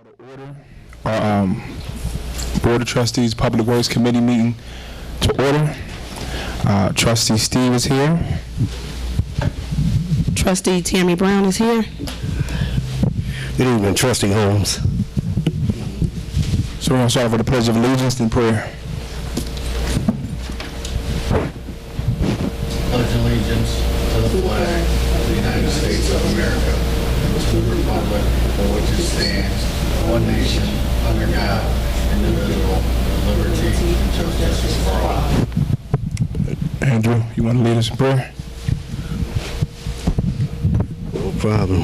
To order our Board of Trustees Public Works Committee meeting to order. Trustee Steve is here. Trustee Tammy Brown is here. Good evening, Trustee Holmes. So we're going to start with the Pledge of Allegiance and prayer. Pledge allegiance to the flag of the United States of America and to the republic for which it stands, one nation, under God, indivisible, with liberty and justice for all. Andrew, you want to lead us in prayer? No problem.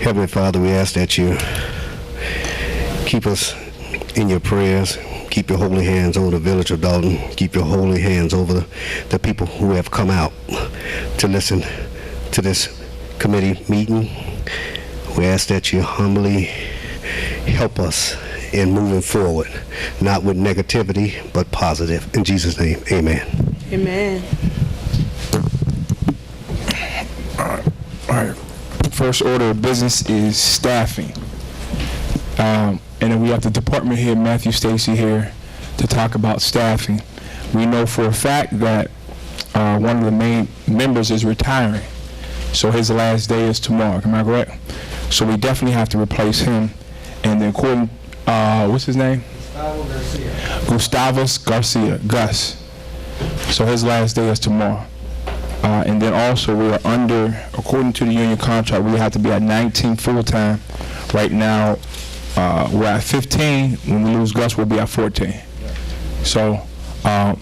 Heavenly Father, we ask that you keep us in your prayers. Keep your holy hands over the village of Dolton. Keep your holy hands over the people who have come out to listen to this committee meeting. We ask that you humbly help us in moving forward, not with negativity, but positive. In Jesus' name, amen. Amen. All right. First order of business is staffing. And then we have the department head, Matthew Stacy, here to talk about staffing. We know for a fact that one of the main members is retiring. So his last day is tomorrow, am I correct? So we definitely have to replace him. And then according, what's his name? Gustavus Garcia, Gus. So his last day is tomorrow. And then also we are under, according to the union contract, we have to be at 19 full-time. Right now, we're at 15. When we lose Gus, we'll be at 14. So we're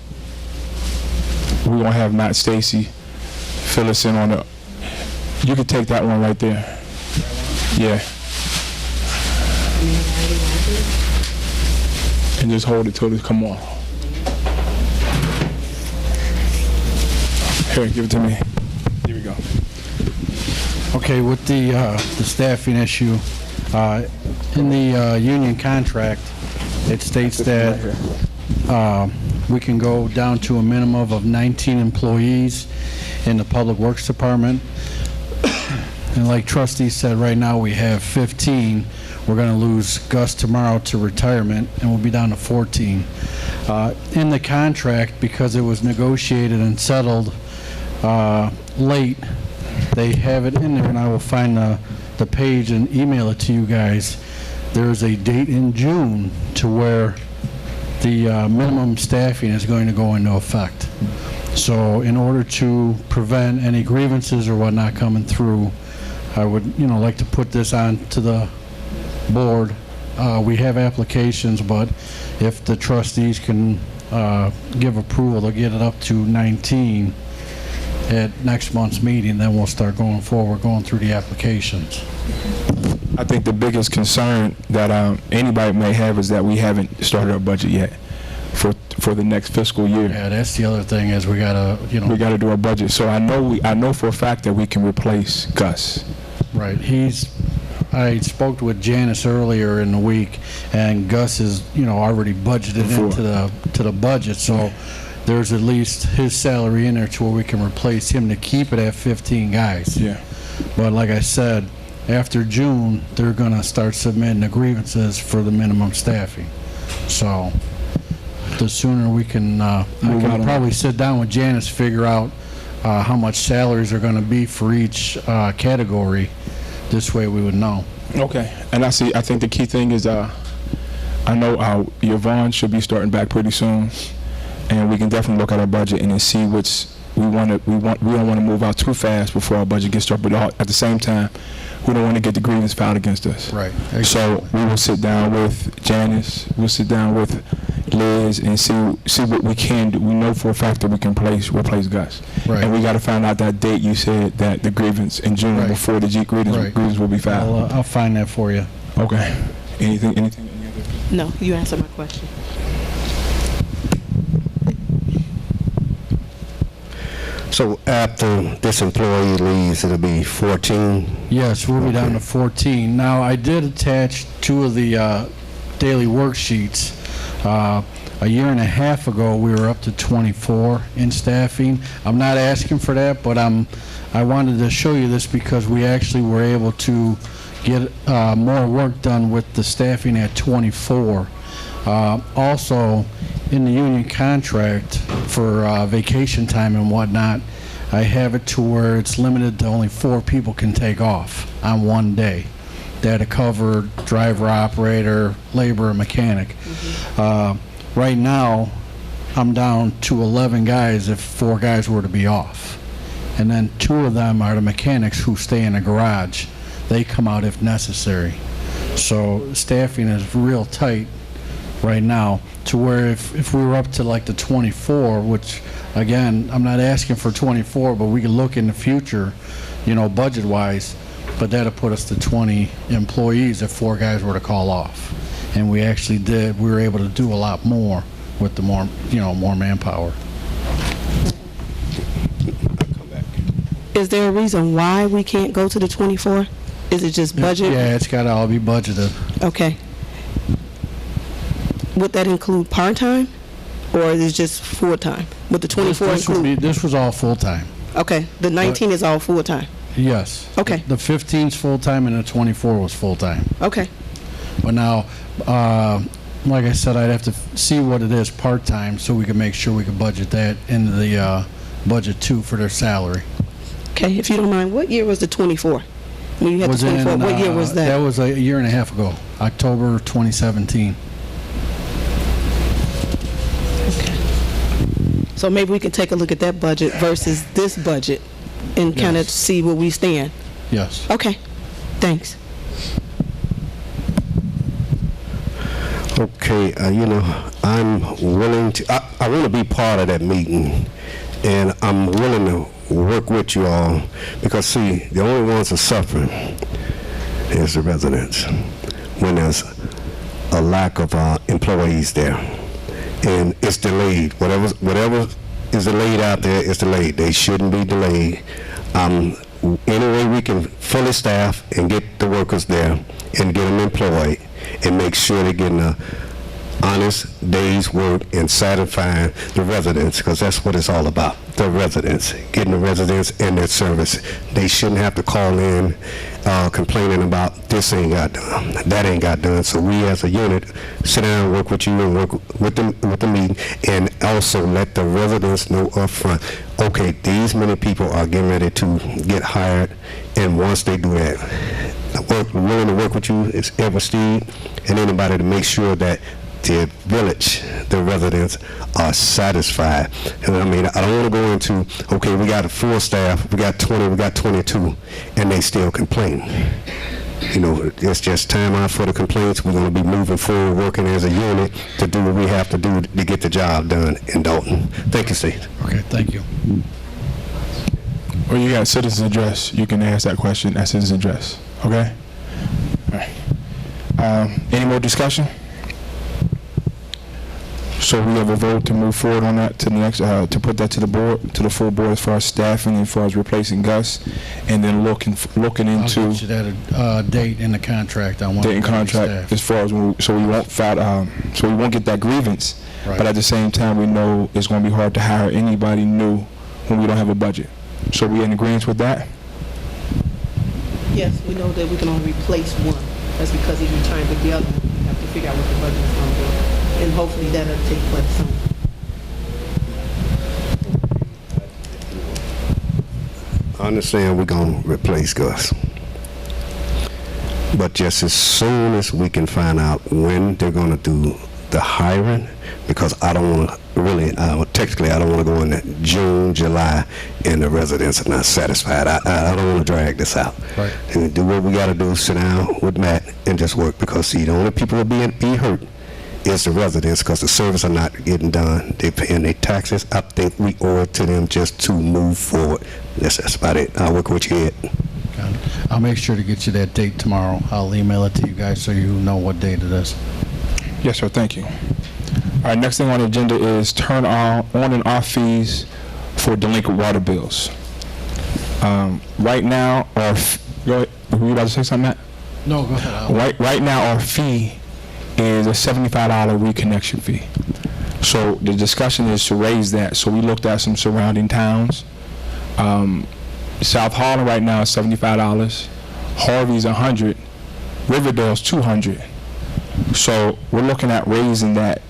going to have Matt Stacy fill us in on the, you can take that one right there. Yeah. And just hold it till it come on. Here, give it to me. Here we go. Okay, with the staffing issue, in the union contract, it states that we can go down to a minimum of 19 employees in the Public Works Department. And like Trustee said, right now we have 15. We're going to lose Gus tomorrow to retirement, and we'll be down to 14. In the contract, because it was negotiated and settled late, they have it in there, and I will find the page and email it to you guys. There's a date in June to where the minimum staffing is going to go into effect. So in order to prevent any grievances or whatnot coming through, I would, like to put this on to the board. We have applications, but if the trustees can give approval to get it up to 19 at next month's meeting, then we'll start going forward, going through the applications. I think the biggest concern that anybody may have is that we haven't started our budget yet for the next fiscal year. Yeah, that's the other thing is we gotta, we gotta do our budget. So I know for a fact that we can replace Gus. Right. I spoke with Janice earlier in the week, and Gus is, already budgeted into the budget. So there's at least his salary in there to where we can replace him to keep it at 15 guys. Yeah. But like I said, after June, they're going to start submitting the grievances for the minimum staffing. So the sooner we can, I can probably sit down with Janice, figure out how much salaries are going to be for each category. This way we would know. Okay. And I think the key thing is I know Yvonne should be starting back pretty soon, and we can definitely look at our budget and then see which we don't want to move out too fast before our budget gets started, but at the same time we don't want to get the grievance filed against us. Right. Exactly. So we will sit down with Janice, we'll sit down with Liz and see what we can do. We know for a fact that we can replace Gus. Right. And we got to find out that date you said that the grievance in June before the grievance will be filed. I'll find that for you. Okay. Anything? No, you answered my question. So after this employee leaves, it'll be 14? Yes, we'll be down to 14. Now, I did attach 2 of the daily worksheets. A year and a half ago, we were up to 24 in staffing. I'm not asking for that, but I wanted to show you this because we actually were able to get more work done with the staffing at 24. Also, in the union contract for vacation time and whatnot, I have it to where it's limited to only 4 people can take off on one day. That'll cover driver, operator, laborer, mechanic. Right now, I'm down to 11 guys if 4 guys were to be off. And then 2 of them are the mechanics who stay in the garage. They come out if necessary. So staffing is real tight right now, to where if we were up to like the 24, which again, I'm not asking for 24, but we can look in the future, you know, budget-wise, but that'll put us to 20 employees if 4 guys were to call off. And we actually did, we were able to do a lot more with the more, you know, more manpower. Is there a reason why we can't go to the 24? Is it just budget? Yeah, it's got to all be budgeted. Okay. Would that include part-time, or is it just full-time? Would the 24 include? This was all full-time. Okay, the 19 is all full-time. Yes. Okay. The 15's full-time and the 24 was full-time. Okay. But now, like I said, I'd have to see what it is part-time so we can make sure we can budget that into the budget too for their salary. Okay, if you don't mind, what year was the 24? When you had the 24, what year was that? That was a year and a half ago, October 2017. So maybe we can take a look at that budget versus this budget and kind of Yes. see where we stand. Yes. Okay, thanks. Okay, you know, I'm willing to, I want to be part of that meeting, and I'm willing to work with you all, because see, the only ones that are suffering is the residents when there's a lack of employees there, and it's delayed. Whatever is delayed out there is delayed. They shouldn't be delayed. Any way we can fully staff and get the workers there and get them employed and make sure they're getting a honest day's work and satisfying the residents, because that's what it's all about, the residents, getting the residents and their service. They shouldn't have to call in complaining about this ain't got done, that ain't got done. So we as a unit sit down and work with you and work with the meeting, and also let the residents know up front, okay, these many people are getting ready to get hired, and once they do that, we're willing to work with you, it's ever Steve and anybody, to make sure that the village, the residents, are satisfied. And I mean, I don't want to go into, okay, we got a full staff, we got 20, we got 22, and they still complain. You know, it's just time out for the complaints. We're going to be moving forward, working as a unit to do what we have to do to get the job done in Dolton. Thank you, Steve. Okay, thank you. Or you got citizen address, you can ask that question at citizen address. Okay? All right. Any more discussion? So we have a vote to move forward on that to the next, to put that to the board, to the full board, as far as staffing and as far as replacing Gus, and then looking into I'll get you that date in the contract. I want date and contract as far as so we won't so we won't get that grievance. Right. But at the same time, we know it's going to be hard to hire anybody new when we don't have a budget. So we in agreement with that? Yes, we know that we can only replace one. That's because he returned with the other one. We have to figure out what the budget is going to be. And hopefully that'll take place soon. I understand we're going to replace Gus, but just as soon as we can find out when they're going to do the hiring, because I don't want to really, technically I don't want to go in June, July, and the residents are not satisfied. I don't want to drag this out. Right. And do what we got to do, sit down with Matt and just work, because see, the only people that be hurt is the residents, because the service are not getting done. They're paying their taxes. I think we owe it to them just to move forward. That's about it. I'll work with you. Got it. I'll make sure to get you that date tomorrow. I'll email it to you guys so you know what date it is. Yes, sir. Thank you. All right. Next thing on the agenda is turn on and off fees for delinquent water bills. Right now, go ahead. Were you about to say something, Matt? No, go ahead. Right now, our fee is a $75 reconnection fee. So the discussion is to raise that. So we looked at some surrounding towns. South Harlem right now is $75. Harvey's $100, Riverdale's 200. So we're looking at raising that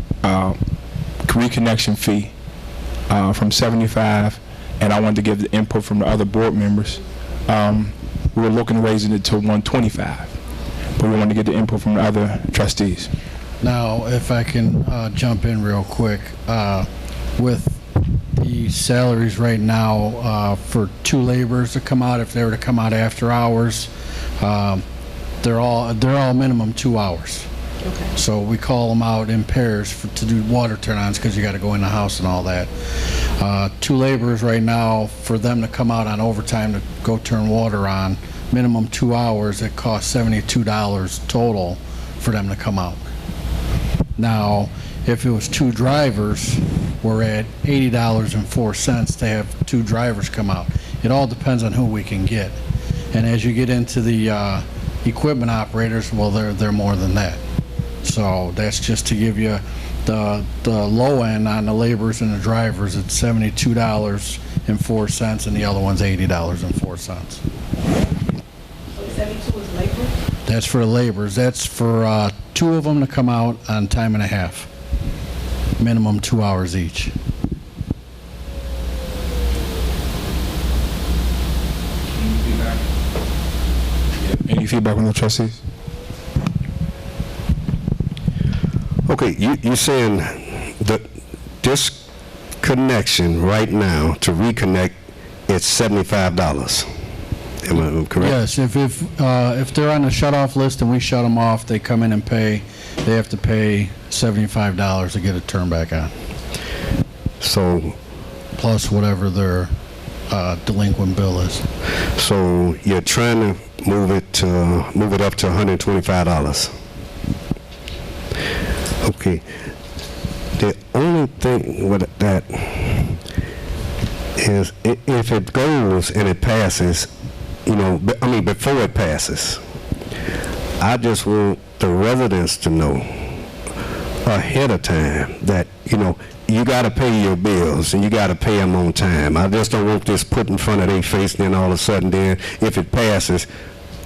reconnection fee from 75, and I wanted to give the input from the other board members. We were looking at raising it to 125, but we wanted to get the input from the other trustees. Now, if I can jump in real quick, with the salaries right now for 2 laborers to come out, if they were to come out after hours, they're all minimum 2 hours. Okay. So we call them out in pairs to do water turn-ons because you got to go in the house and all that. 2 laborers right now, for them to come out on overtime to go turn water on, minimum 2 hours, it costs $72 total for them to come out. Now, if it was 2 drivers, we're at $80.04 to have 2 drivers come out. It all depends on who we can get. And as you get into the equipment operators, well, they're more than that. So that's just to give you the low end on the laborers and the drivers. It's $72.04, and the other one's $80.04. So 72 is labor? That's for the laborers. That's for 2 of them to come out on time and a half. Minimum 2 hours each. Any feedback from the trustees? Okay, you're saying that this connection right now to reconnect, it's $75. Am I correct? Yes, if they're on the shut-off list and we shut them off, they come in and pay. They have to pay $75 to get it turned back on. So, Plus whatever their delinquent bill is. so you're trying to move it up to $125. Okay. The only thing with that is if it goes and it passes, before it passes, I just want the residents to know ahead of time that, you got to pay your bills and you got to pay them on time. I just don't want this put in front of their face and then all of a sudden then, if it passes,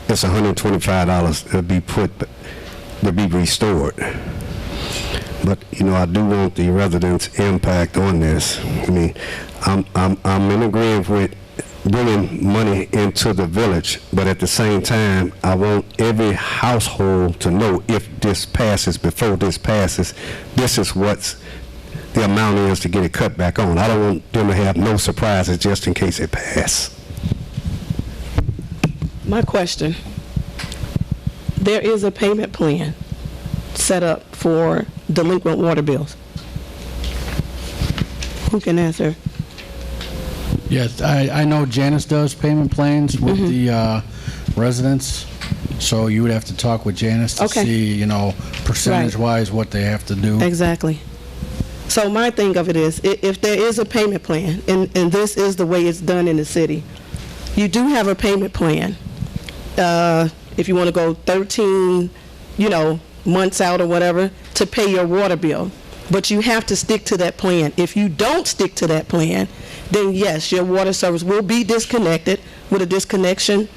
it's $125 to be restored. But, I do want the residents' impact on this. I mean, I'm in agreement with bringing money into the village, but at the same time, I want every household to know if this passes, before this passes, this is what's the amount is to get it cut back on. I don't want them to have no surprises just in case it passes. My question, there is a payment plan set up for delinquent water bills. Who can answer? Yes, I know Janice does payment plans with the residents, so you would have to talk with Janice to see, percentage-wise what they have to do. Exactly. So my thing of it is, if there is a payment plan, and this is the way it's done in the city, you do have a payment plan. If you want to go 13, months out or whatever, to pay your water bill. But you have to stick to that plan. If you don't stick to that plan, then yes, your water service will be disconnected with a disconnection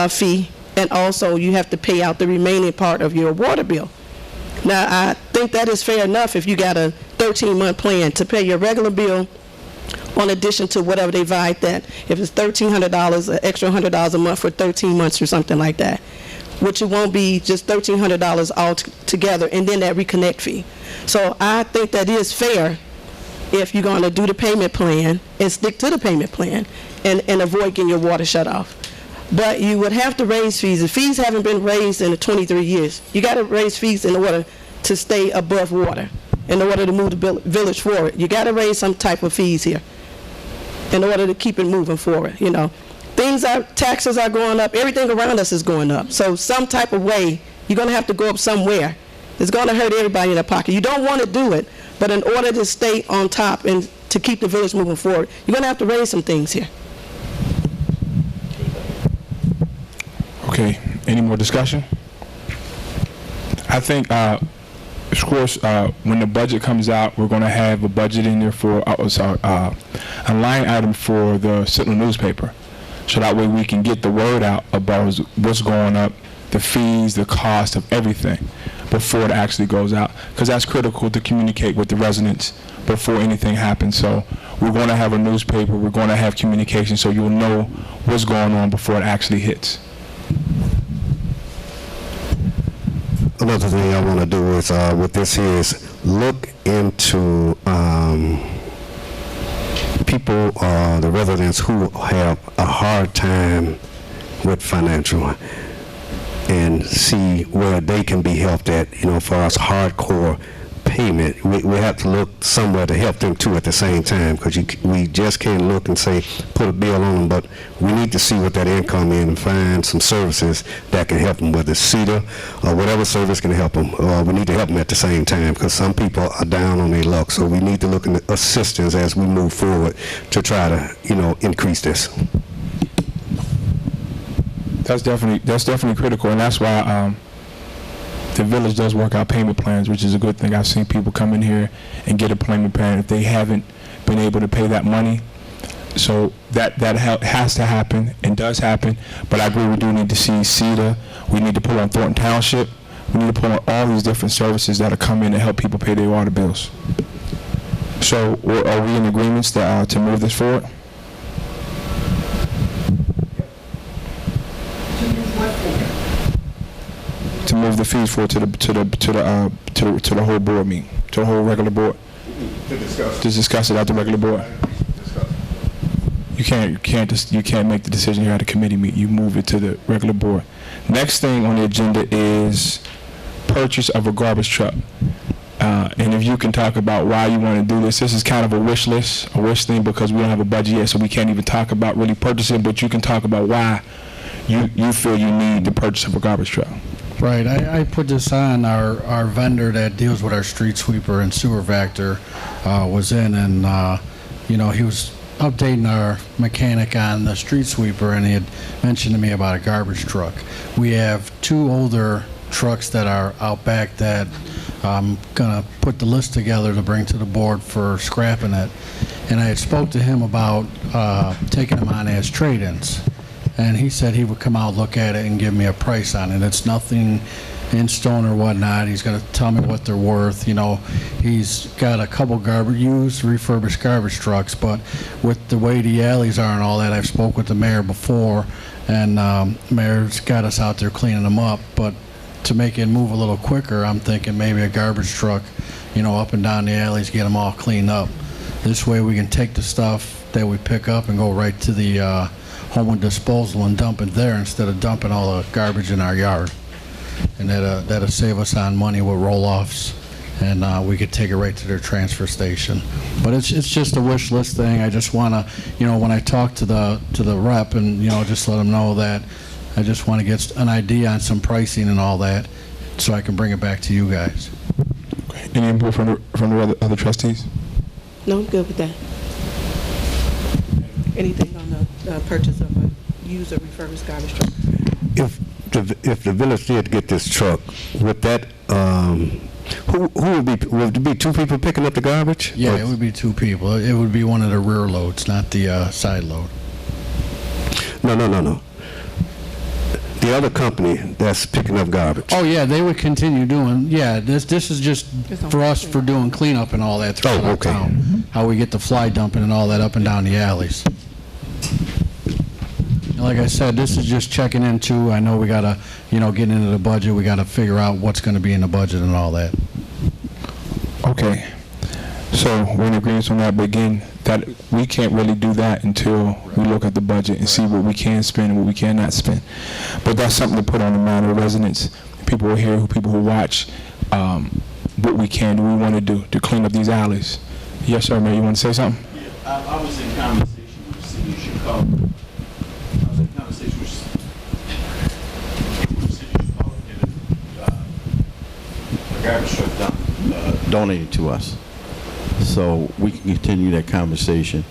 fee, and also you have to pay out the remaining part of your water bill. Now, I think that is fair enough if you got a 13-month plan to pay your regular bill on addition to whatever they divide that. If it's $1,300, an extra $100 a month for 13 months or something like that, which it won't be just $1,300 all together, and then that reconnect fee. So I think that is fair if you're going to do the payment plan and stick to the payment plan and avoid getting your water shut off. But you would have to raise fees. The fees haven't been raised in the 23 years. You got to raise fees in order to stay above water, in order to move the village forward. You got to raise some type of fees here in order to keep it moving forward, Taxes are going up. Everything around us is going up. So some type of way, you're going to have to go up somewhere. It's going to hurt everybody in their pocket. You don't want to do it, but in order to stay on top and to keep the village moving forward, you're going to have to raise some things here. Okay, any more discussion? I think, of course, when the budget comes out, we're going to have a budget in there for, a line item for the Sentinel newspaper. So that way we can get the word out about what's going up the fees, the cost of everything before it actually goes out, because that's critical to communicate with the residents before anything happens. So we're going to have a newspaper, we're going to have communication, so you'll know what's going on before it actually hits. Another thing I want to do is, with this here, is look into people, the residents who have a hard time with financial, and see where they can be helped at, for us hardcore payment. We have to look somewhere to help them too at the same time, because we just can't look and say, put a bill on them, but we need to see what that income is and find some services that can help them, whether it's CETA or whatever service can help them. We need to help them at the same time, because some people are down on their luck, so we need to look into assistance as we move forward to try to, increase this. That's definitely critical, and that's why the village does work out payment plans, which is a good thing. I've seen people come in here and get a payment plan if they haven't been able to pay that money. So that has to happen and does happen. But I agree, we do need to see CETA. We need to pull on Thornton Township. We need to pull on all these different services that are coming to help people pay their water bills. So are we in agreements to move this forward? To move the fees forward to the whole board meeting, to the whole regular board. To discuss it at the regular board. You can't make the decision here at a committee meeting. You move it to the regular board. Next thing on the agenda is purchase of a garbage truck. And if you can talk about why you want to do this. This is kind of a wish thing, because we don't have a budget yet, so we can't even talk about really purchasing, but you can talk about why you feel you need the purchase of a garbage truck. Right, I put this on, our vendor that deals with our street sweeper and sewer vector was in, and he was updating our mechanic on the street sweeper, and he had mentioned to me about a garbage truck. We have 2 older trucks that are out back that I'm gonna put the list together to bring to the board for scrapping it, and I had spoke to him about taking them on as trade-ins. And he said he would come out, look at it, and give me a price on it. It's nothing in stone or whatnot. He's going to tell me what they're worth. He's got a couple used refurbished garbage trucks, but with the way the alleys are and all that, I've spoke with the mayor before, and mayor's got us out there cleaning them up. But to make it move a little quicker, I'm thinking maybe a garbage truck, up and down the alleys, get them all cleaned up. This way we can take the stuff that we pick up and go right to the home with disposal and dump it there instead of dumping all the garbage in our yard. And that'll save us on money with roll-offs, and we could take it right to their transfer station. But it's just a wish list thing. I just want to, when I talk to the rep, and just let them know that I just want to get an idea on some pricing and all that, so I can bring it back to you guys. Okay. Any input from the other trustees? No, I'm good with that. Anything on the purchase of a used or refurbished garbage truck? If the village did get this truck, would that would it be 2 people picking up the garbage? Yeah, it would be 2 people. It would be one of the rear loads, not the side load. No. The other company that's picking up garbage. Oh yeah, they would continue doing. Yeah, this is just for us for doing cleanup and all that throughout our town. How we get the fly dumping and all that up and down the alleys. And like I said, this is just checking in too. I know we gotta, get into the budget. We gotta figure out what's going to be in the budget and all that. Okay. So we're in agreement on that, but again, that we can't really do that until we look at the budget and see what we can spend and what we cannot spend. But that's something to put on the mind of the residents, people who are here, people who watch, what we can do, we want to do to clean up these alleys. Yes, sir, Mayor, you want to say something? Yeah, I was in conversation with the city of Chicago. I was in conversation with the city of Chicago, and a garbage truck donated to us. So we can continue that conversation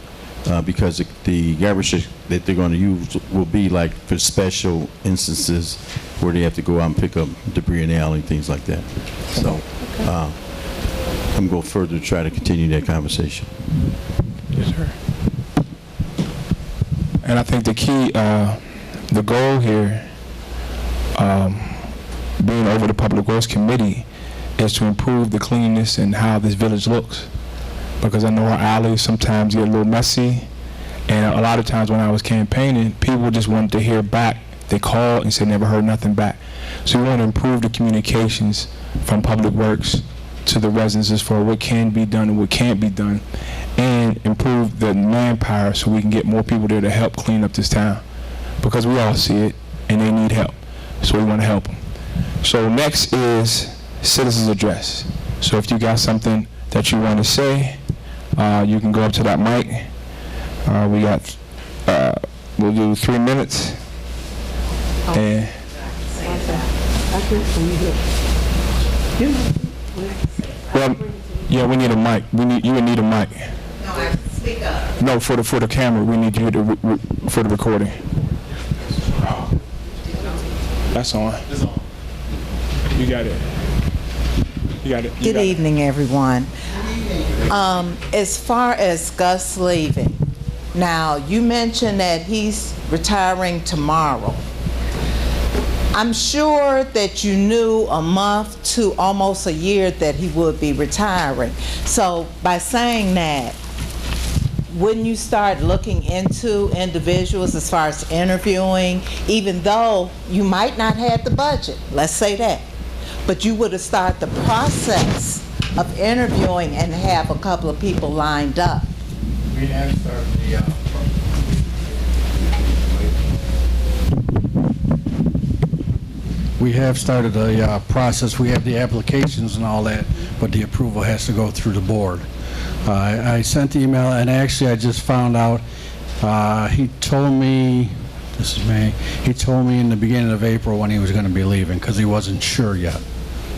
because the garbage that they're going to use will be like for special instances where they have to go out and pick up debris in the alley and things like that. So I'm going to go further to try to continue that conversation. Yes, sir. And I think the key, the goal here being over the Public Works Committee is to improve the cleanliness and how this village looks. Because I know our alleys sometimes get a little messy, and a lot of times when I was campaigning, people just wanted to hear back. They called and said never heard nothing back. So we want to improve the communications from Public Works to the residents as far as what can be done and what can't be done, and improve the manpower so we can get more people there to help clean up this town. Because we all see it, and they need help. So we want to help them. So next is citizens address. So if you got something that you want to say, you can go up to that mic. We'll do 3 minutes. And well, yeah, we need a mic. You would need a mic. No, I speak up. No, for the camera, we need you to for the recording. That's on. You got it. You got it. Good evening, everyone. As far as Gus leaving, now you mentioned that he's retiring tomorrow. I'm sure that you knew a month to almost a year that he would be retiring. So by saying that, wouldn't you start looking into individuals as far as interviewing, even though you might not have the budget, let's say that, but you would have started the process of interviewing and have a couple of people lined up? We have started the We have started a process. We have the applications and all that, but the approval has to go through the board. I sent the email, and actually I just found out, he told me, this is May, he told me in the beginning of April when he was going to be leaving, because he wasn't sure yet.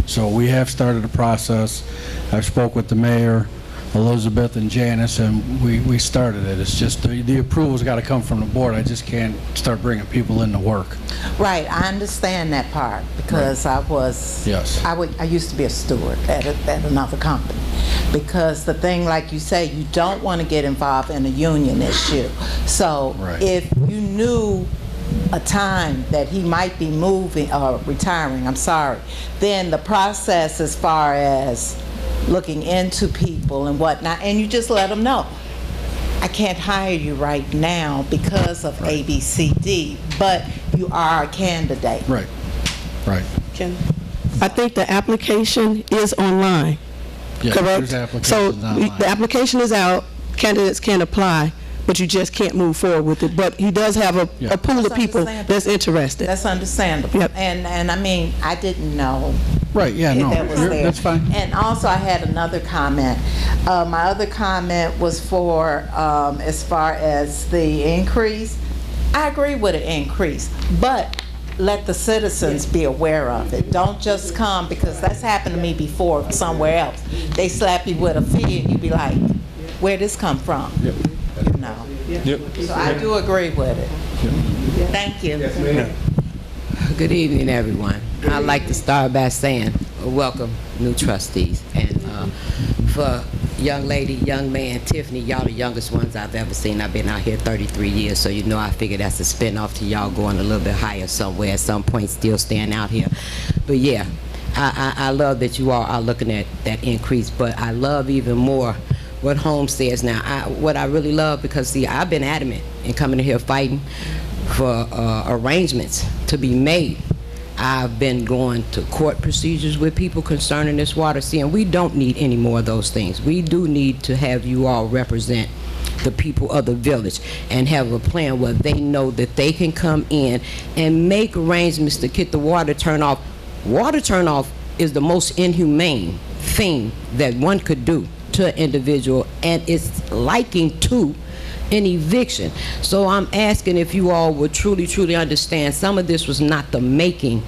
So we have started the process. I've spoke with the mayor, Elizabeth and Janice, and we started it. It's just the approval's got to come from the board. I just can't start bringing people in to work. Right, I understand that part, because I was, Yes. I used to be a steward at another company. Because the thing, like you say, you don't want to get involved in a union issue. So Right. if you knew a time that he might be moving, or retiring, I'm sorry, then the process as far as looking into people and whatnot, and you just let them know, I can't hire you right now because of A, B, C, D, but you are a candidate. Right, right. I think the application is online, Yeah, correct? there's applications So online. the application is out, candidates can apply, but you just can't move forward with it. But he does have a pool of That's people understandable. that's interested. That's understandable. Yep. And I mean, I didn't know Right, yeah, no, that was there. that's fine. And also, I had another comment. My other comment was for, as far as the increase. I agree with an increase, but let the citizens be aware of it. Don't just come, because that's happened to me before somewhere else. They slap you with a fee and you be like, where'd this come from? Yep. You know. Yep. So I do agree with it. Thank you. Good evening, everyone. I'd like to start by saying, welcome, new trustees. And for young lady, young man, Tiffany, y'all the youngest ones I've ever seen. I've been out here 33 years, so you know I figure that's a spin-off to y'all going a little bit higher somewhere at some point, still staying out here. But yeah, I love that you all are looking at that increase, but I love even more what Holmes says now. What I really love, because see, I've been adamant in coming in here fighting for arrangements to be made. I've been going to court procedures with people concerning this water. See, and we don't need any more of those things. We do need to have you all represent the people of the village and have a plan where they know that they can come in and make arrangements to get the water turned off. Water turn off is the most inhumane thing that one could do to an individual, and it's likened to an eviction. So I'm asking if you all would truly understand some of this was not the making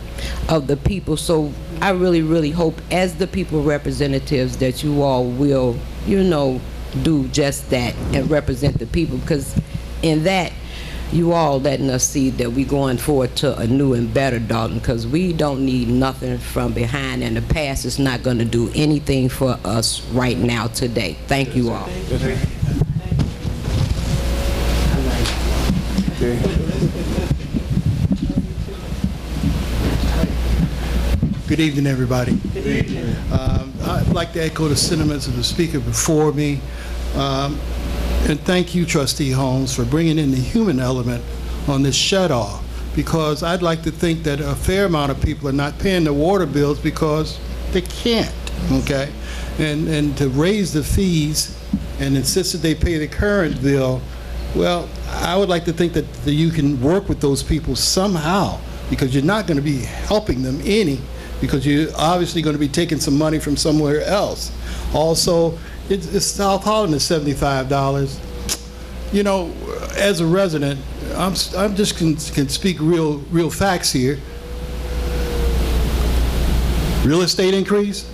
of the people. So I really hope, as the people representatives, that you all will, you know, do just that and represent the people, because in that, you all letting us see that we're going forward to a new and better Dolton, because we don't need nothing from behind, and the past is not going to do anything for us right now today. Thank you all. Good evening, everybody. Good evening. I'd like to echo the sentiments of the speaker before me. And thank you, Trustee Holmes, for bringing in the human element on this shut-off, because I'd like to think that a fair amount of people are not paying their water bills because they can't, okay? And to raise the fees and insist that they pay the current bill, well, I would like to think that you can work with those people somehow, because you're not going to be helping them any, because you're obviously going to be taking some money from somewhere else. Also, it's South Holland is $75. You know, as a resident, I'm just can speak real facts here. Real estate increase.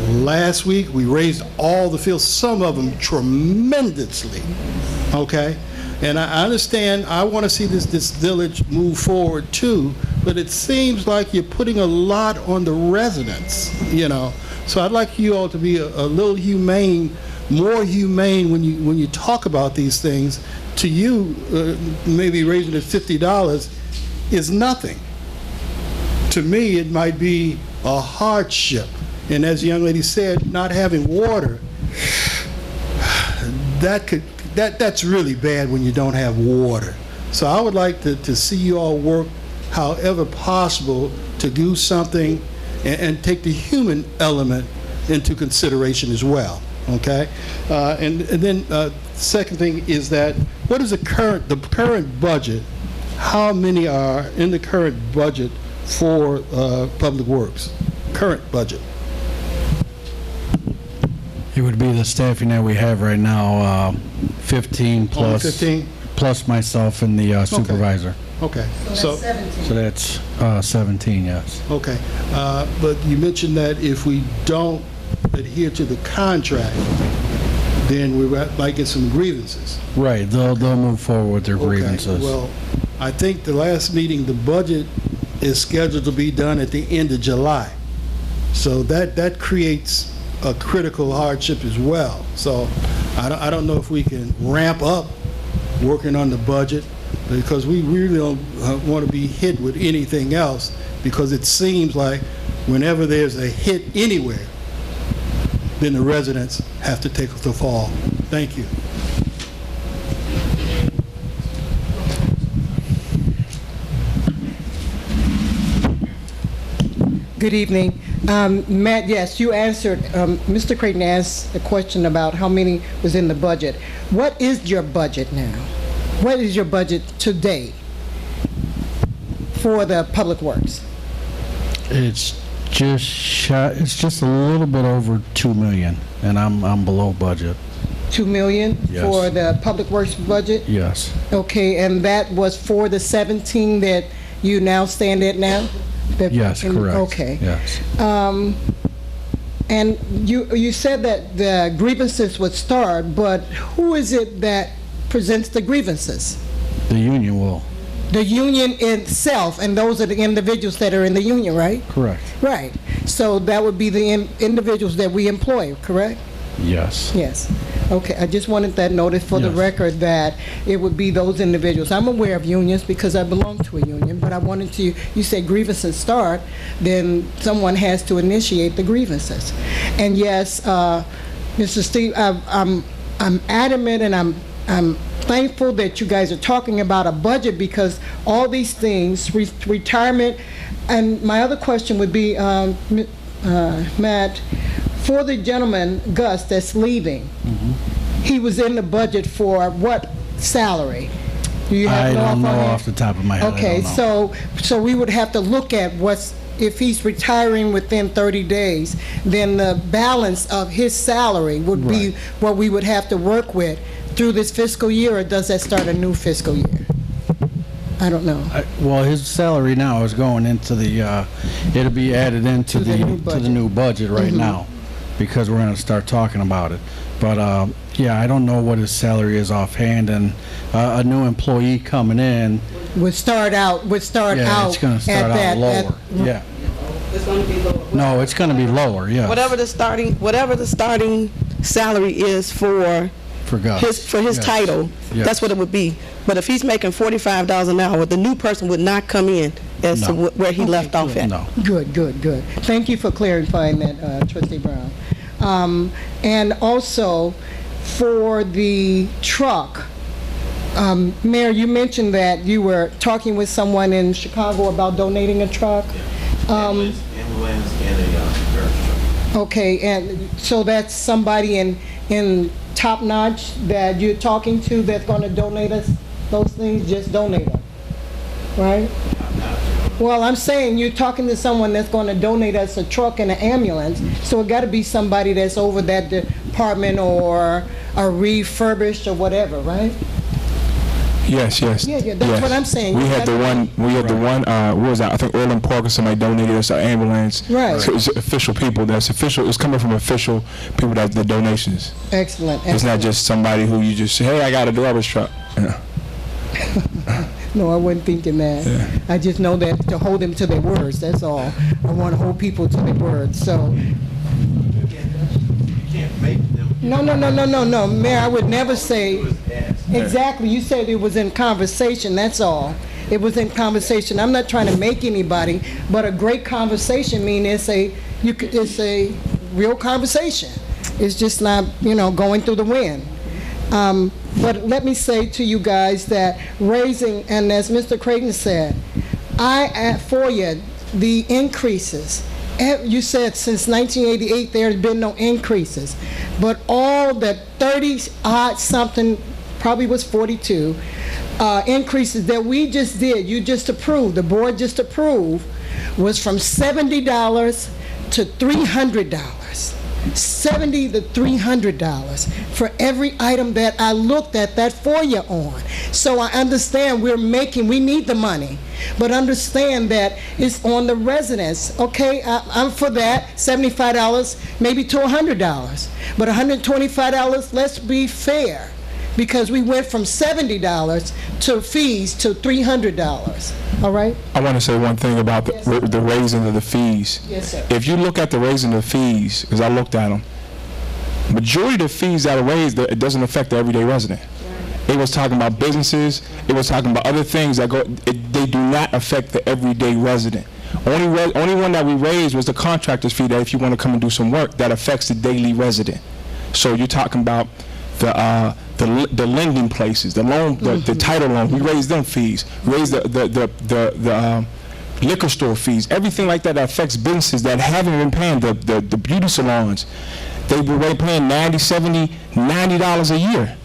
Last week we raised all the fields, some of them tremendously. Okay, and I understand. I want to see this village move forward too, but it seems like you're putting a lot on the residents. You know, so I'd like you all to be a little humane, more humane when you talk about these things. To you, maybe raising it $50 is nothing. To me, it might be a hardship. And as the young lady said, not having water, that's really bad when you don't have water. So I would like to see you all work however possible to do something and take the human element into consideration as well. Okay, and then second thing is that what is the current budget? How many are in the current budget for public works? Current budget. It would be the staffing that we have right now, 15 plus 15? Plus myself and the supervisor. Okay. So that's 17, yes. okay, but you mentioned that if we don't adhere to the contract, then we might get some grievances. Right, they'll move forward with their grievances. Well, I think the last meeting, the budget is scheduled to be done at the end of July. So that creates a critical hardship as well. So I don't know if we can ramp up working on the budget, because we really don't want to be hit with anything else, because it seems like whenever there's a hit anywhere, then the residents have to take the fall. Thank you. Good evening. Matt, yes, you answered, Mr. Creighton asked a question about how many was in the budget. What is your budget now? What is your budget today for the public works? It's just a little bit over 2 million, and I'm below budget. 2 million Yes. for the public works budget? Yes. Okay, and that was for the 17 that you now stand at now? Yes, correct. Okay. Yes. And you said that the grievances would start, but who is it that presents the grievances? The union will. The union itself, and those are the individuals that are in the union, right? Correct. Right. So that would be the individuals that we employ, correct? Yes. Yes. Okay, I just wanted that noted for the Yes. record that it would be those individuals. I'm aware of unions because I belong to a union, but I wanted to, you said grievances start, then someone has to initiate the grievances. And yes, Mr. Steve, I'm adamant, and I'm thankful that you guys are talking about a budget, because all these things, retirement, and my other question would be, Matt, for the gentleman, Gus, that's leaving, he was in the budget for what salary? Do you have I don't know offhand? off the top of my head. Okay, I don't know. so we would have to look at if he's retiring within 30 days, then the balance of his salary would be what we would have to work with through this fiscal year, or does that start a new fiscal year? I don't know. Well, his salary now is going into the, it'll be added into the new budget right now, because we're going to start talking about it. But yeah, I don't know what his salary is offhand, and a new employee coming in Would start out yeah, it's going to start out lower. Yeah. It's going to be lower. No, it's going to be lower. Yeah. Whatever the starting salary is for Gus. his Yes. title, Yes. that's what it would be. But if he's making $45 an hour, the new person would not come in as to No. where he left off at. No. Good, good, good. Thank you for clarifying that, Trustee Brown. And also, for the truck, Mayor, you mentioned that you were talking with someone in Chicago about donating a truck. Ambulance and a garbage truck. Okay, and so that's somebody in Top Notch that you're talking to that's going to donate us those things? Just donate them, right? Well, I'm saying you're talking to someone that's going to donate us a truck and an ambulance, so it got to be somebody that's over that department or a refurbished or whatever, right? Yes, yes. Yeah, that's yes. what I'm saying. We had the one, what was that? I think Orland Park or somebody donated us an ambulance. Right. So it's official people, that's official, it's coming from official people, that's the donations. Excellent. It's not excellent. just somebody who you just say, hey, I got a garbage truck. Yeah. No, I wasn't thinking that. Yeah. I just know that to hold them to their words, that's all. I want to hold people to their words, so. You can't make them. No, Mayor, I would never say, exactly, you said it was in conversation, that's all. It was in conversation. I'm not trying to make anybody, but a great conversation means it's a real conversation. It's just not, going through the wind. But let me say to you guys that raising, and as Mr. Creighton said, for you, the increases, you said since 1988 there has been no increases, but all the 30-odd something, probably was 42, increases that we just did, you just approved, the board just approved, was from $70 to $300. $70 to $300 for every item that I looked at that FOIA on. So I understand we need the money, but understand that it's on the residents. Okay, I'm for that, $75 maybe to $100, but $125, let's be fair, because we went from $70 to fees to $300. All right? I want to say one thing about the raising of the fees. Yes, sir. If you look at the raising of fees, because I looked at them, majority of the fees that are raised, it doesn't affect the everyday resident. It was talking about businesses, it was talking about other things that they do not affect the everyday resident. Only one that we raised was the contractor's fee, that if you want to come and do some work, that affects the daily resident. So you're talking about the lending places, the loan, the title loan. We raised them fees. Raised the liquor store fees. Everything like that affects businesses that haven't been paying. The beauty salons, they were paying $90, $70, $90 a year.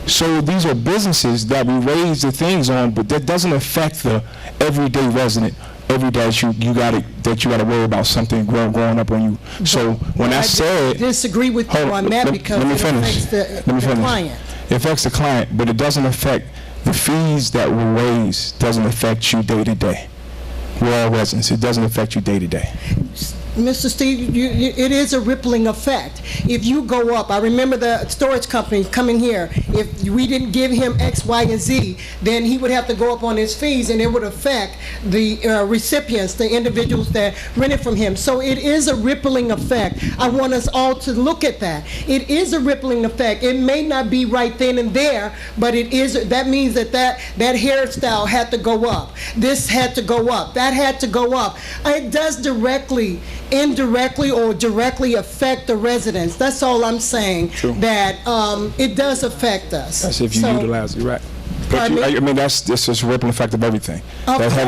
So these are businesses that we raise the things on, but that doesn't affect the everyday resident. Every day you got to worry about something growing up on you. So when I said, disagree with you on that because it affects the client. It affects the client, but it doesn't affect the fees that were raised. Doesn't affect you day to day. We're all residents. It doesn't affect you day to day. Mr. Steve, it is a rippling effect. If you go up, I remember the storage company coming here, if we didn't give him X, Y, and Z, then he would have to go up on his fees, and it would affect the recipients, the individuals that rented from him. So it is a rippling effect. I want us all to look at that. It is a rippling effect. It may not be right then and there, but it is. That means that hairstyle had to go up. This had to go up. That had to go up. It does directly, indirectly, or directly affect the residents. That's all I'm saying. True. That it does affect us. That's if you utilize it, right? But that's just a rippling effect of everything. Of course, I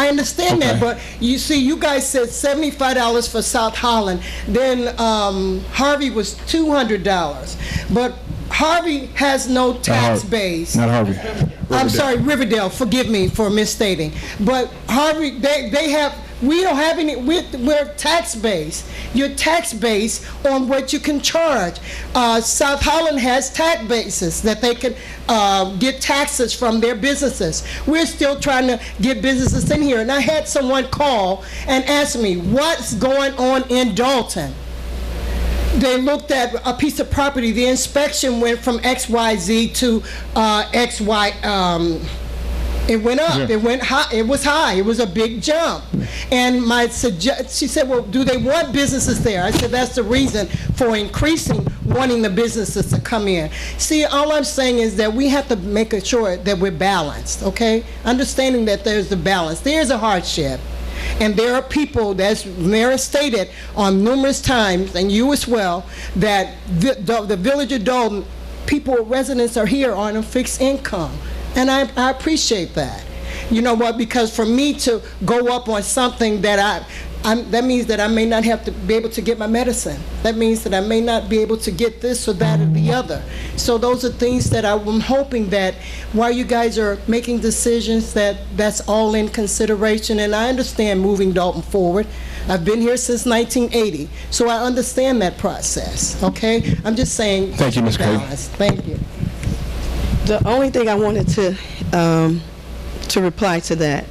understand that, but you see, you guys said $75 for South Holland. Then Harvey was $200, but Harvey has no tax base. Not Harvey. I'm sorry, Riverdale. Forgive me for misstating. But Harvey, they have. We don't have any. We're tax based. You're tax based on what you can charge. South Holland has tax bases that they can get taxes from their businesses. We're still trying to get businesses in here. And I had someone call and ask me, what's going on in Dolton? They looked at a piece of property. The inspection went from XYZ to XY. It went up. Yeah. It went high. It was high. It was a big jump. And she said, well, do they want businesses there? I said, that's the reason for increasing wanting the businesses to come in. See, all I'm saying is that we have to make sure that we're balanced, okay? Understanding that there's a balance. There's a hardship. And there are people, as Mayor stated on numerous times, and you as well, that the village of Dolton, residents are here on a fixed income. And I appreciate that. You know what? Because for me to go up on something that that means that I may not have to be able to get my medicine. That means that I may not be able to get this or that or the other. So those are things that I'm hoping that while you guys are making decisions, that's all in consideration. And I understand moving Dolton forward. I've been here since 1980, so I understand that process, okay? I'm just saying. Thank you, Ms. Craig. Thank you. The only thing I wanted to reply to that,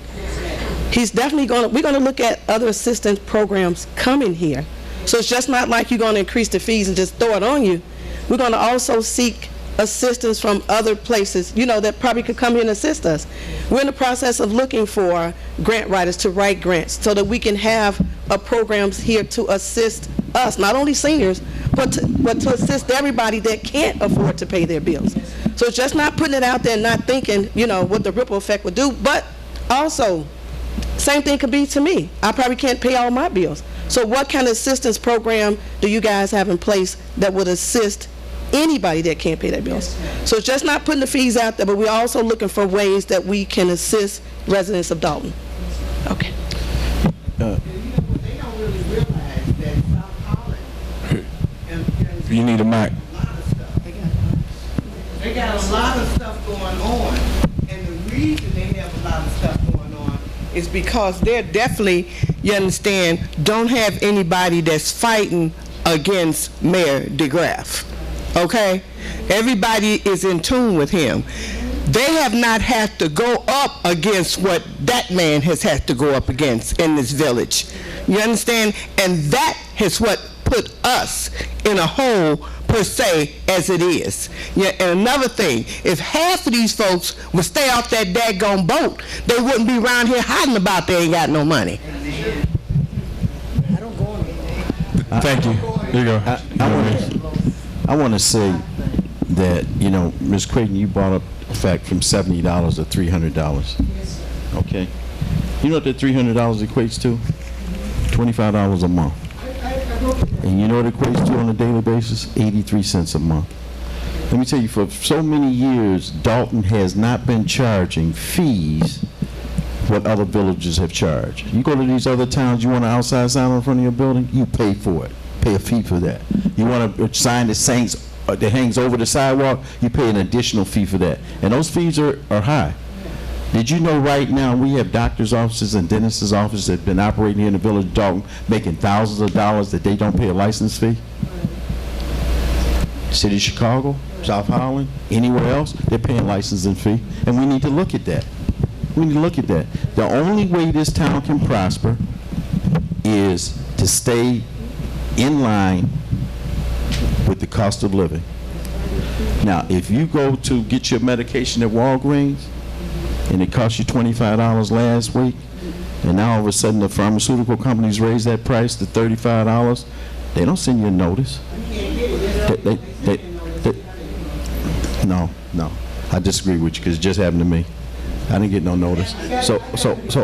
he's definitely we're going to look at other assistance programs coming here. So it's just not like you're going to increase the fees and just throw it on you. We're going to also seek assistance from other places, you know, that probably could come here and assist us. We're in the process of looking for grant writers to write grants so that we can have programs here to assist us, not only seniors, but to assist everybody that can't afford to pay their bills. So it's just not putting it out there and not thinking, you know, what the ripple effect would do, but also, same thing could be to me. I probably can't pay all my bills. So what kind of assistance program do you guys have in place that would assist anybody that can't pay their bills? So it's just not putting the fees out there, but we're also looking for ways that we can assist residents of Dolton. Okay. They don't really realize that South Holland You need a mic. they got a lot of stuff going on, and the reason they have a lot of stuff going on is because they're definitely, you understand, don't have anybody that's fighting against Mayor DeGraff. Okay? Everybody is in tune with him. They have not had to go up against what that man has had to go up against in this village. You understand? And that is what put us in a hole, per se, as it is. Yeah, and another thing, if half of these folks would stay off that daggone boat, they wouldn't be around here hiding about they ain't got no money. Thank you. There you go. I want to say that, you know, Ms. Creighton, you brought up the fact from $70 to $300. Okay? You know what that $300 equates to? $25 a month. And you know what it equates to on a daily basis? 83 cents a month. Let me tell you, for so many years, Dolton has not been charging fees what other villages have charged. You go to these other towns, you want an outside sign in front of your building, you pay for it. Pay a fee for that. You want a sign that hangs over the sidewalk, you pay an additional fee for that. And those fees are high. Did you know right now we have doctors' offices and dentists' offices that have been operating here in the village of Dolton making thousands of dollars that they don't pay a license fee? City of Chicago, South Holland, anywhere else, they're paying licensing fee. And we need to look at that. We need to look at that. The only way this town can prosper is to stay in line with the cost of living. Now, if you go to get your medication at Walgreens and it cost you $25 last week, and now all of a sudden the pharmaceutical companies raise that price to $35, they don't send you a notice. No, I disagree with you because it just happened to me. I didn't get no notice. So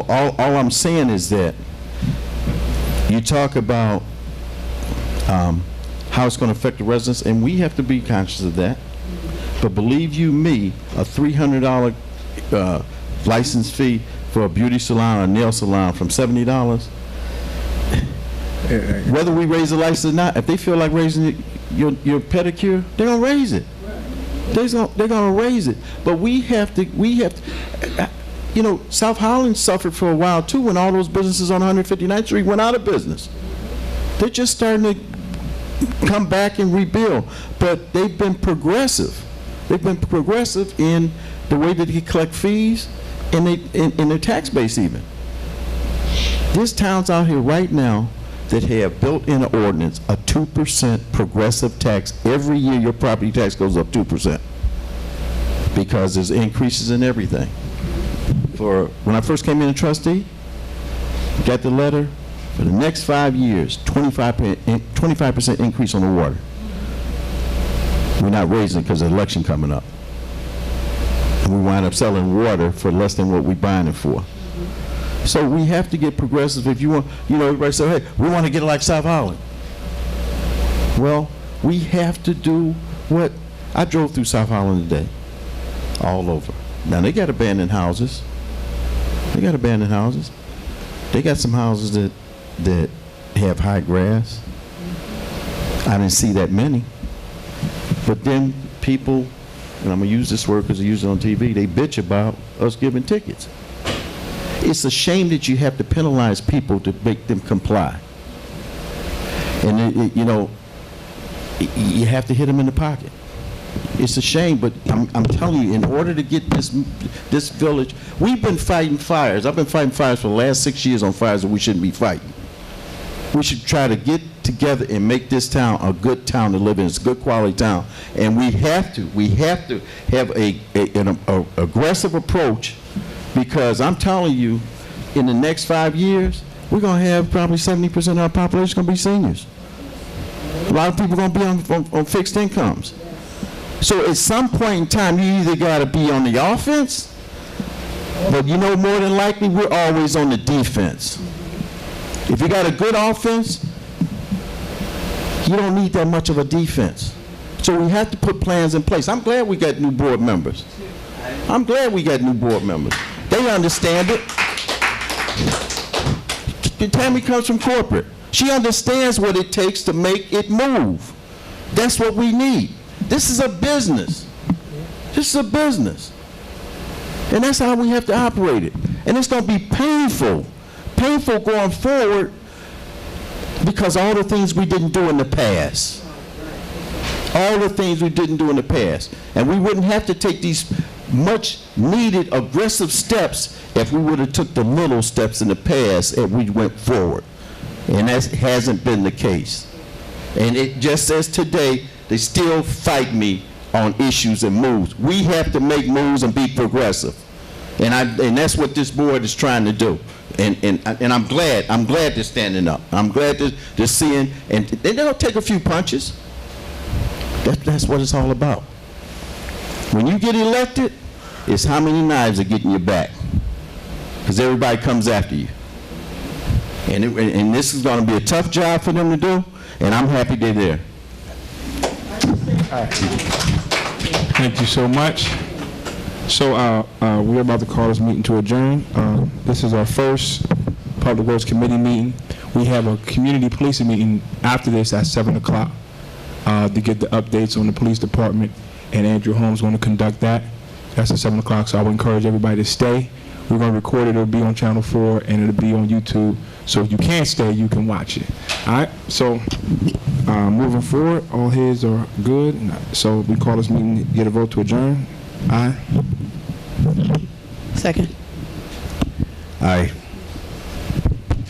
all I'm saying is that you talk about how it's going to affect the residents, and we have to be conscious of that. But believe you me, a $300 license fee for a beauty salon or nail salon from $70, whether we raise the license or not, if they feel like raising your pedicure, they're going to raise it. They're going to raise it. But we have to, you know, South Holland suffered for a while too when all those businesses on 159th Street went out of business. They're just starting to come back and rebuild. But they've been progressive. They've been progressive in the way that they collect fees and in their tax base even. There's towns out here right now that have built in an ordinance a 2% progressive tax. Every year your property tax goes up 2% because there's increases in everything. For when I first came in as trustee, got the letter, for the next 5 years, 25% increase on the water. We're not raising it because of the election coming up. And we wind up selling water for less than what we're buying it for. So we have to get progressive. If you want, everybody say, hey, we want to get it like South Holland. Well, we have to do what, I drove through South Holland today, all over. Now, they got abandoned houses. They got some houses that have high grass. I didn't see that many. But then people, and I'm going to use this word because I use it on TV, they bitch about us giving tickets. It's a shame that you have to penalize people to make them comply. And, you have to hit them in the pocket. It's a shame, but I'm telling you, in order to get this village, we've been fighting fires. I've been fighting fires for the last 6 years on fires that we shouldn't be fighting. We should try to get together and make this town a good town to live in. It's a good quality town. And we have to have an aggressive approach, because I'm telling you, in the next 5 years, we're going to have probably 70% of our population going to be seniors. A lot of people are going to be on fixed incomes. So at some point in time, you either got to be on the offense, but more than likely, we're always on the defense. If you got a good offense, you don't need that much of a defense. So we have to put plans in place. I'm glad we got new board members. They understand it. Tammy comes from corporate. She understands what it takes to make it move. That's what we need. This is a business. And that's how we have to operate it. And it's going to be painful going forward, because all the things we didn't do in the past. And we wouldn't have to take these much needed aggressive steps if we would have took the little steps in the past and we went forward. And that hasn't been the case. And it just says today, they still fight me on issues and moves. We have to make moves and be progressive. And that's what this board is trying to do. And I'm glad they're standing up. I'm glad they're seeing, and they'll take a few punches. That's what it's all about. When you get elected, it's how many knives are getting your back. Because everybody comes after you. And this is going to be a tough job for them to do, and I'm happy they're there. All right. Thank you so much. So we're about to call this meeting to adjourn. This is our first Public Works Committee meeting. We have a community policing meeting after this at 7 o'clock to get the updates on the police department, and Andrew Holmes is going to conduct that. That's at 7 o'clock, so I would encourage everybody to stay. We're going to record it. It'll be on Channel 4, and it'll be on YouTube. So if you can't stay, you can watch it. All right? So moving forward, all heads are good. So we call this meeting, get a vote to adjourn. Aye. Second. Aye.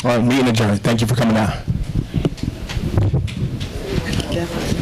All right, meeting adjourned. Thank you for coming out. Definitely.